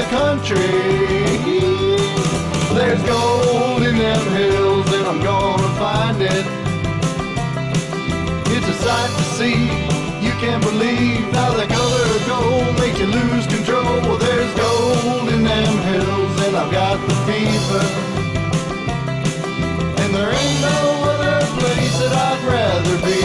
country. There's gold in them hills and I'm gonna find it. It's a sight to see, you can't believe how the color of gold makes you lose control. Well, there's gold in them hills and I've got the fever. And there ain't no other place that I'd rather be.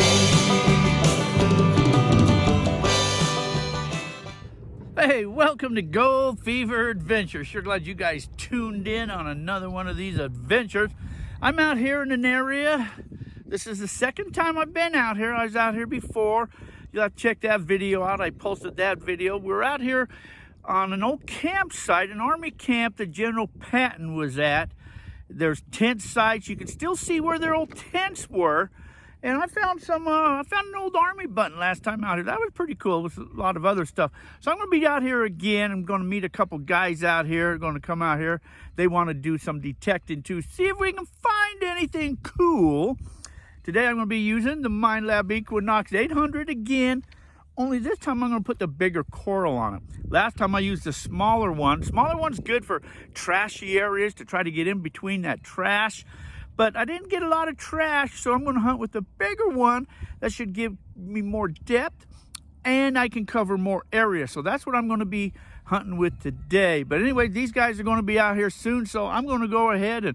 Hey, welcome to Gold Fever Adventure. Sure glad you guys tuned in on another one of these adventures. I'm out here in an area. This is the second time I've been out here. I was out here before. You'll have to check that video out. I posted that video. We're out here on an old campsite, an army camp that General Patton was at. There's tent sites. You can still see where their old tents were. And I found an old army button last time out here. That was pretty cool with a lot of other stuff. So I'm going to be out here again. I'm going to meet a couple guys out here. Going to come out here. They want to do some detecting too. See if we can find anything cool. Today I'm going to be using the Minelab Equinox 800 again. Only this time I'm going to put the bigger coral on it. Last time I used the smaller one. Smaller one's good for trashy areas to try to get in between that trash. But I didn't get a lot of trash, so I'm going to hunt with the bigger one. That should give me more depth, and I can cover more area. So that's what I'm going to be hunting with today. But anyway, these guys are going to be out here soon, so I'm going to go ahead and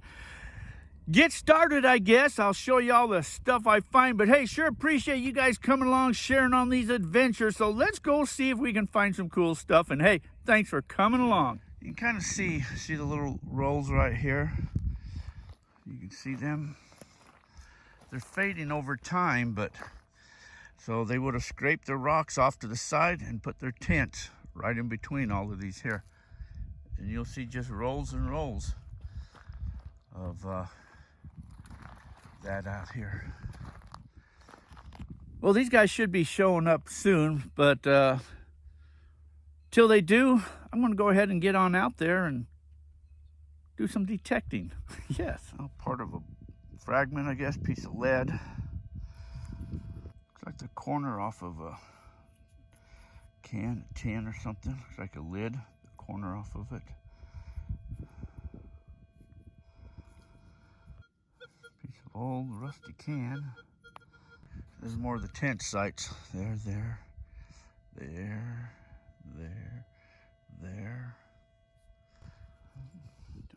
get started, I guess. I'll show you all the stuff I find. But hey, sure appreciate you guys coming along, sharing on these adventures. So let's go see if we can find some cool stuff. And hey, thanks for coming along. You can kind of see the little rolls right here. You can see them. They're fading over time, but so they would have scraped the rocks off to the side and put their tents right in between all of these here. And you'll see just rolls and rolls of that out here. Well, these guys should be showing up soon, but till they do, I'm going to go ahead and get on out there and do some detecting. Yes, part of a fragment, I guess, piece of lead. Looks like the corner off of a can, a tin or something. Looks like a lid, the corner off of it. Piece of old rusty can. This is more of the tent sites. There.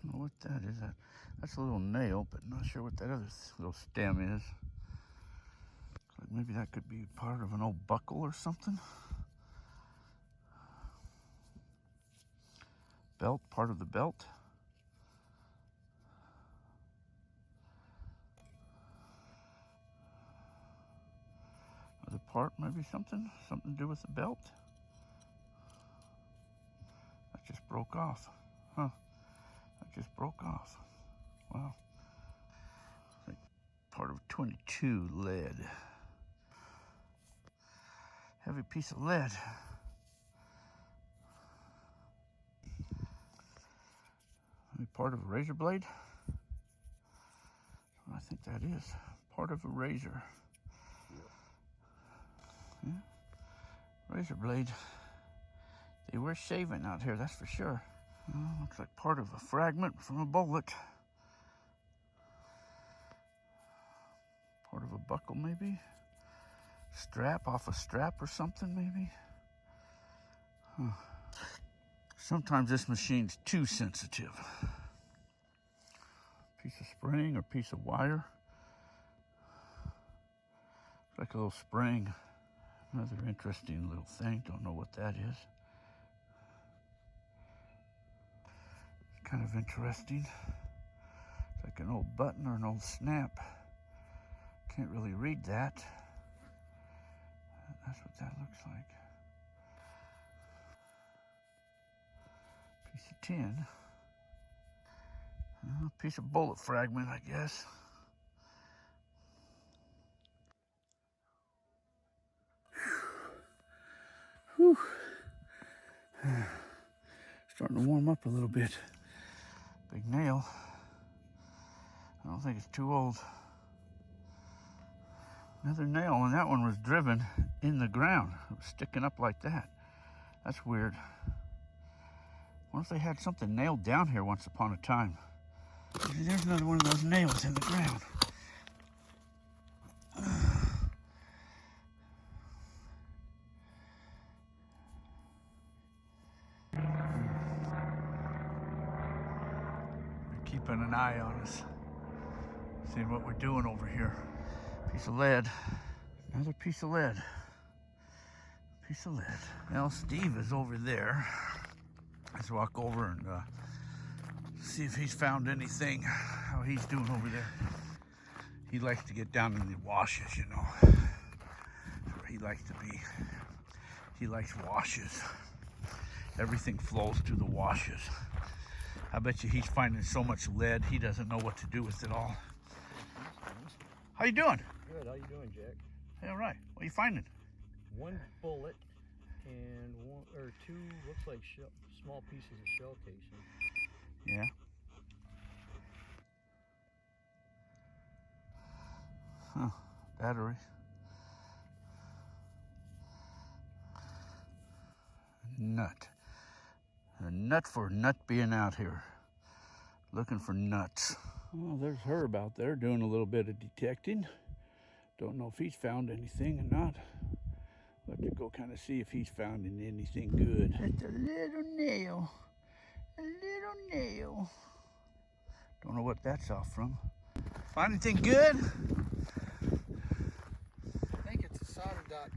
Don't know what that is. That's a little nail, but not sure what that other little stem is. Like maybe that could be part of an old buckle or something. Belt, part of the belt. Other part, maybe something to do with the belt. That just broke off, huh? Just broke off. Wow. Like part of 22 lead. Heavy piece of lead. Maybe part of a razor blade. I think that is part of a razor. Yeah. Razor blade. They were shaving out here, that's for sure. Looks like part of a fragment from a bullet. Part of a buckle, maybe. Strap off a strap or something, maybe. Huh. Sometimes this machine's too sensitive. Piece of spring or piece of wire. Looks like a little spring. Another interesting little thing. Don't know what that is. Kind of interesting. It's like an old button or an old snap. Can't really read that. That's what that looks like. Piece of tin. A piece of bullet fragment, I guess. Whew. Starting to warm up a little bit. Big nail. I don't think it's too old. Another nail, and that one was driven in the ground. It was sticking up like that. That's weird. Wonder if they had something nailed down here once upon a time. There's another one of those nails in the ground. They're keeping an eye on us, seeing what we're doing over here. Piece of lead. Another piece of lead. Piece of lead. Well, Steve is over there. Let's walk over and see if he's found anything, how he's doing over there. He likes to get down in the washes, you know. That's where he likes to be. He likes washes. Everything flows through the washes. I bet you he's finding so much lead, he doesn't know what to do with it all. How you doing? Good. How you doing, Jack? All right. What are you finding? One bullet and one or two looks like small pieces of shell casing. Yeah. Huh. Battery. Nut. A nut for nut being out here. Looking for nuts. Well, there's Herb out there doing a little bit of detecting. Don't know if he's found anything or not. We'll have to go kind of see if he's found anything good. Just a little nail. A little nail. Don't know what that's off from. Find anything good? I think it's a solder dot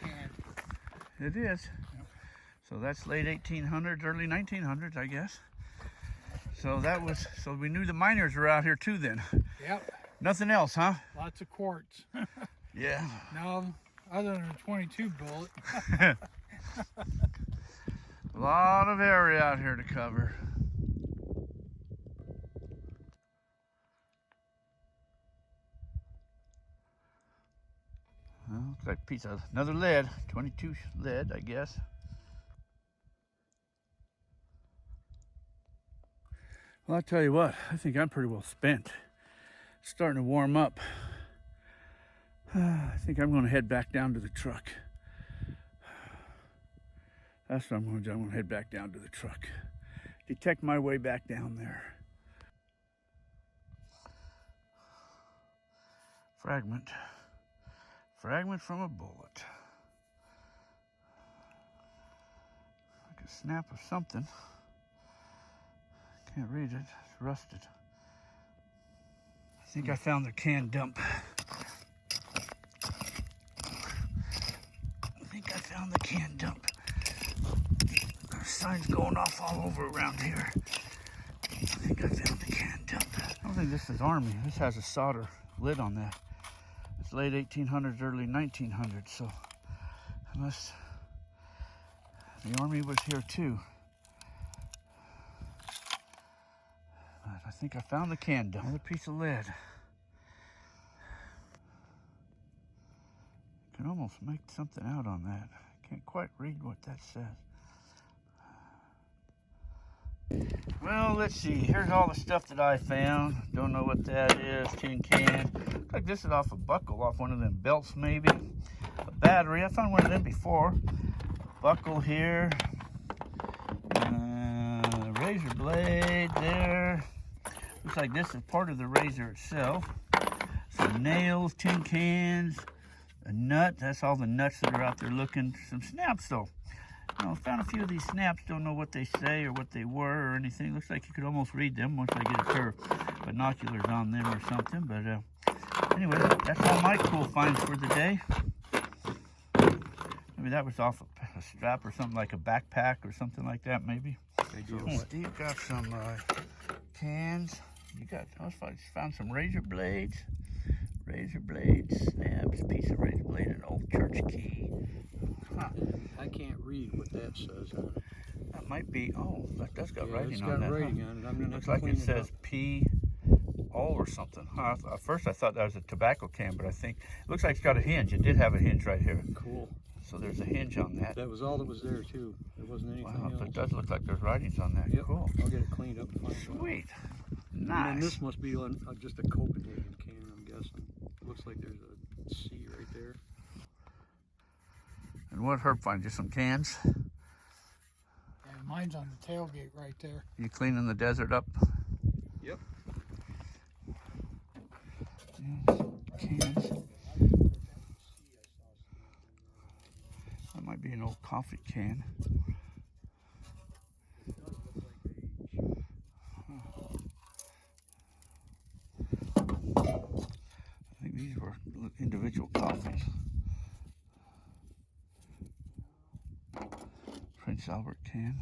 can. It is. Yep. So that's late 1800s, early 1900s, I guess. So that was, so we knew the miners were out here too then. Yep. Nothing else, huh? Lots of quartz. Yeah. No, other than a 22 bullet. A lot of area out here to cover. Well, looks like a piece of another lead, 22 lead, I guess. Well, I'll tell you what, I think I'm pretty well spent. It's starting to warm up. I think I'm going to head back down to the truck. That's what I'm going to do. I'm going to head back down to the truck. Detect my way back down there. Fragment. Fragment from a bullet. Like a snap of something. Can't read it. It's rusted. I think I found the can dump. I think I found the can dump. There's signs going off all over around here. I think I found the can dump. I don't think this is Army. This has a solder lid on that. It's late 1800s, early 1900s, so unless the Army was here too. But I think I found the can dump. Another piece of lead. Can almost make something out on that. Can't quite read what that says. Well, let's see. Here's all the stuff that I found. Don't know what that is. Tin can. Looks like this is off a buckle, off one of them belts maybe. A battery. I found one of them before. Buckle here. Razor blade there. Looks like this is part of the razor itself. Some nails, tin cans, a nut. That's all the nuts that are out there looking. Some snaps though. I found a few of these snaps. Don't know what they say or what they were or anything. Looks like you could almost read them once I get a pair of binoculars on them or something. But anyway, that's all my cool finds for the day. Maybe that was off a strap or something, like a backpack or something like that maybe. Steve got some cans. You got, I found some razor blades, snaps, piece of razor blade, an old church key. Huh. I can't read what that says on it. That might be, oh, that does got writing on that. It's got writing on it. I'm gonna looks like it says P-O or something. Huh? At first I thought that was a tobacco can, but I think, it looks like it's got a hinge. It did have a hinge right here. Cool. So there's a hinge on that. That was all that was there too. There wasn't anything else. It does look like there's writings on that. Yep. Cool. I'll get it cleaned up and find it. Sweet. And Nice. this must be just a Copenhagen can, I'm guessing. It looks like there's a C right there. And what Herb find? Just some cans? Yeah, Mine's on the tailgate right there. You cleaning the desert up? Yep. Cans. That might be an old coffee can. I think these were individual coffees. Prince Albert can.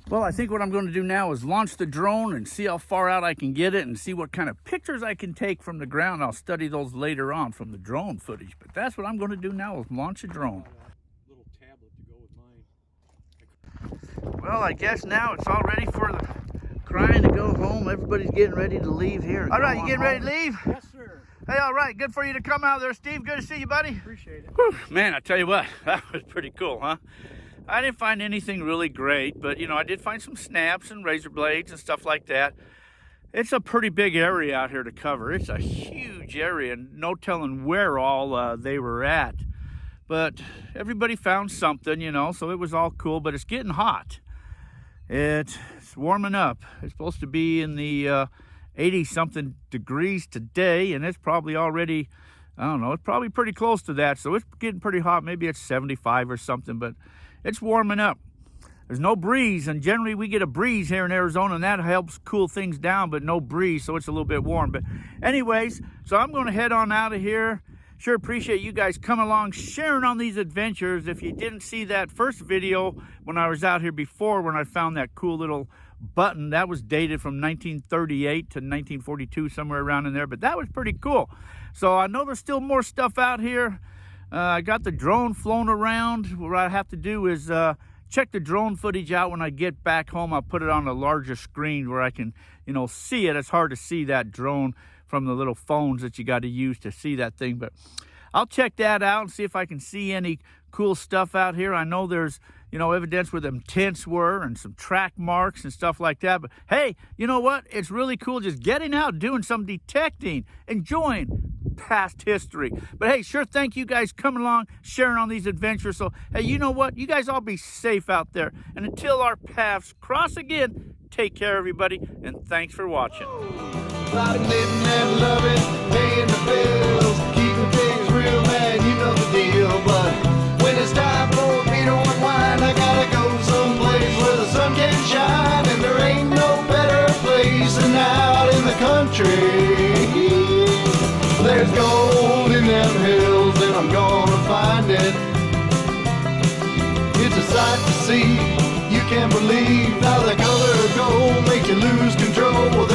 Well, I think what I'm going to do now is launch the drone and see how far out I can get it and see what kind of pictures I can take from the ground. I'll study those later on from the drone footage, but that's what I'm going to do now is launch a drone. Little tablet to go with mine. Well, I guess now it's all ready for the crying to go home. Everybody's getting ready to leave here. All right, you getting ready to leave? Yes, sir. Hey, all right, good for you to come out there, Steve. Good to see you, buddy. Appreciate it. Whew, man, I tell you what, that was pretty cool, huh? I didn't find anything really great, but, you know, I did find some snaps and razor blades and stuff like that. It's a pretty big area out here to cover. It's a huge area, and no telling where all they were at. But everybody found something, you know, so it was all cool, but it's getting hot. It's warming up. It's supposed to be in the 80-something degrees today, and it's probably already, I don't know, it's probably pretty close to that, so it's getting pretty hot. Maybe it's 75 or something, but it's warming up. There's no breeze, and generally we get a breeze here in Arizona, and that helps cool things down, but no breeze, so it's a little bit warm. But anyways, so I'm going to head on out of here. Sure appreciate you guys coming along, sharing on these adventures. If you didn't see that first video when I was out here before, when I found that cool little button, that was dated from 1938 to 1942, somewhere around in there, but that was pretty cool. So I know there's still more stuff out here. I got the drone flown around. What I have to do is check the drone footage out when I get back home. I'll put it on a larger screen where I can, you know, see it. It's hard to see that drone from the little phones that you got to use to see that thing, but I'll check that out and see if I can see any cool stuff out here. I know there's, you know, evidence where them tents were and some track marks and stuff like that. But hey, you know what? It's really cool just getting out, doing some detecting, enjoying past history. But hey, sure, thank you guys coming along, sharing on these adventures. So hey, you know what? You guys all be safe out there. And until our paths cross again, take care, everybody, and thanks for watching. I've been living and loving, paying the bills, keeping things real, man, you know the deal. But when it's time for me to unwind, I gotta go someplace where the sun can shine, and there ain't no better place than out in the country. There's gold in them hills, and I'm gonna find it. It's a sight to see, you can't believe how the color of gold makes you lose control.